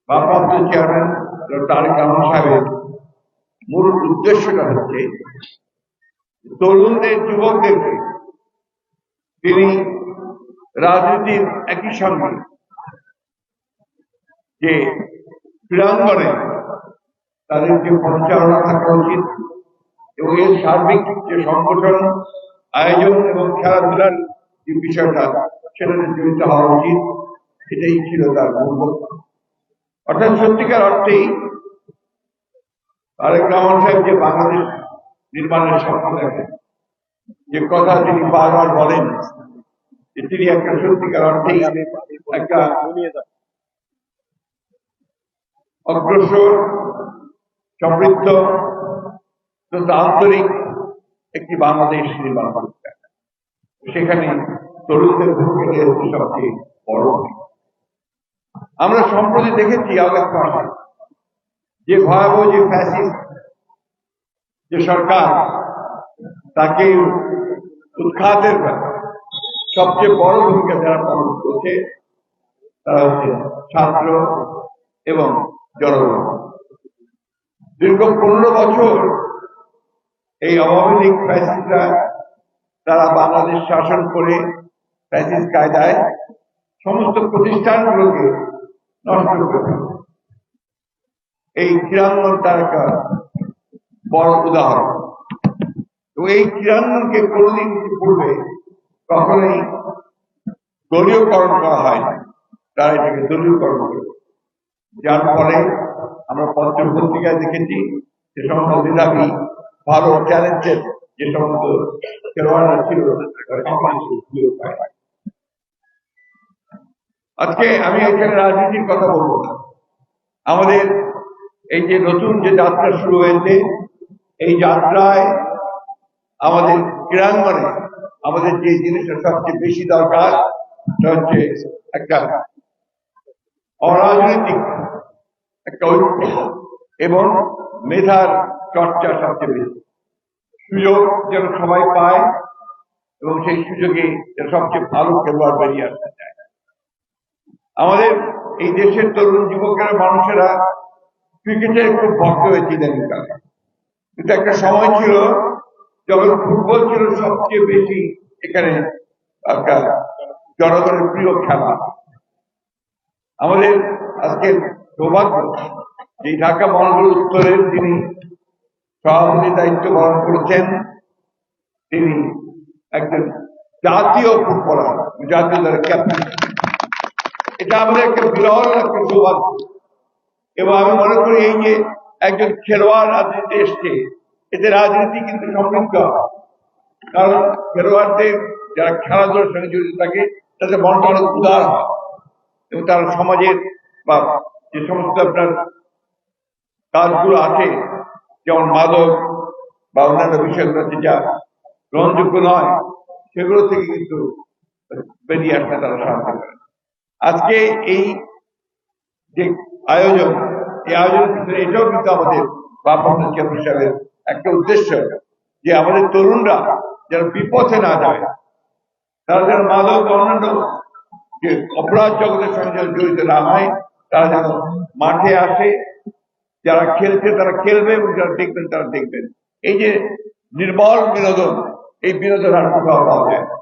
ভারপ্রাপ্ত চেয়ারম্যান তারেক রহমান সাহেবের মূল উদ্দেশ্যটা হচ্ছে তরুণদের যুবকদেরকে তিনি রাজনীতির একই সঙ্গে যে ক্রীড়াঙ্গনে তাদের যে পরিচালনা থাকা উচিত এবং এর সার্বিক যে সংগঠন আয়োজন এবং খেলাধুলার যে বিষয়টা সেটাতে জড়িত হওয়া উচিত, এটাই ছিল তার মূল লক্ষ্য। অর্থাৎ সত্যিকার অর্থেই তারেক রহমান সাহেব যে বাংলাদেশ নির্মাণের স্বপ্ন দেখেন, যে কথা তিনি বারবার বলেন যে তিনি একটা সত্যিকার অর্থেই একটা অগ্রসর, সমৃদ্ধ, আন্তরিক একটি বাংলাদেশ নির্মাণ করতে, সেখানে তরুণদের ভূমিকা হচ্ছে সবচেয়ে বড়। আমরা সম্প্রতি দেখেছি আগস্ট মাসে যে ভয়াবহ যে ফ্যাসিস্ট যে সরকার, তাকে উৎখাতের ব্যাপারে সবচেয়ে বড় ভূমিকা যারা পালন করছে তারা হচ্ছে ছাত্র এবং জনগণ। দীর্ঘ 15 বছর এই আওয়ামী লীগ ফ্যাসিস্টরা তারা বাংলাদেশ শাসন করে ফ্যাসিস্ট কায়দায় সমস্ত প্রতিষ্ঠানগুলোকে নষ্ট করে। এই ক্রীড়াঙ্গন তার একটা বড় উদাহরণ। তো এই ক্রীড়াঙ্গনকে কোনদিন পূর্বে কখনোই দলীয়করণ করা হয় না, তারা এটাকে দলীয়করণ করে, যার ফলে আমরা পত্র পত্রিকায় দেখেছি যে সমস্ত মেধাবী ভালো ট্যালেন্টেড যে সমস্ত খেলোয়াড়রা ছিল আজকে আমি এখানে রাজনীতির কথা বলবো না। আমাদের এই যে নতুন যে যাত্রা শুরু হয়েছে, এই যাত্রায় আমাদের ক্রীড়াঙ্গনে আমাদের যে জিনিসটা সবচেয়ে বেশি দরকার সেটা হচ্ছে একটা অরাজনৈতিক একটা ঐক্য এবং মেধার চর্চা সবচেয়ে বেশি। সুযোগ যেন সবাই পায় এবং সেই সুযোগে সবচেয়ে ভালো খেলোয়াড় বেরিয়ে আসতে চায়। আমাদের এই দেশের তরুণ যুবকেরা, মানুষেরা ক্রিকেটের খুব ভক্ত হয়েছে ইদানিংকালে, কিন্তু একটা সময় ছিল যখন ফুটবল ছিল সবচেয়ে বেশি এখানে একটা জনগণের প্রিয় খেলা। আমাদের আজকের সৌভাগ্য যে ঢাকা মহানগর উত্তরের যিনি সভাপতি দায়িত্ব পালন করেছেন, তিনি একজন জাতীয় ফুটবলার, জাতীয় দলের ক্যাপ্টেন। এটা আমাদের একটা বিরল একটা সৌভাগ্য। এবং আমি মনে করি এই যে একজন খেলোয়াড় রাজনীতিতে এসছে, এতে রাজনীতি কিন্তু সমৃদ্ধ, কারণ খেলোয়াড়দের যারা খেলাধুলার সঙ্গে জড়িত থাকে তাদের মনটা অনেক উদার হয় এবং তারা সমাজের বা যে সমস্ত আপনার কাজগুলো আছে, যেমন মাদক বা অন্যান্য বিষয়গুলো যা গ্রহণযোগ্য নয়, সেগুলো থেকে কিন্তু বেরিয়ে আসতে তারা সাহায্য করে। আজকে এই যে আয়োজন, এই আয়োজনের ভিতরে এটাও কিন্তু আমাদের ভারপ্রাপ্ত চেয়ারম্যান সাহেবের একটা উদ্দেশ্য, যে আমাদের তরুণরা যেন বিপথে না যায়, তারা যেন মাদক অন্যান্য যে অপরাধ জগতের সঙ্গে জড়িত না হয়, তারা যেন মাঠে আসে, যারা খেলছে তারা খেলবে এবং যারা দেখবেন তারা দেখবেন। এই যে নির্মল বিনোদন, এই বিনোদন আর কোথাও পাওয়া যায় না।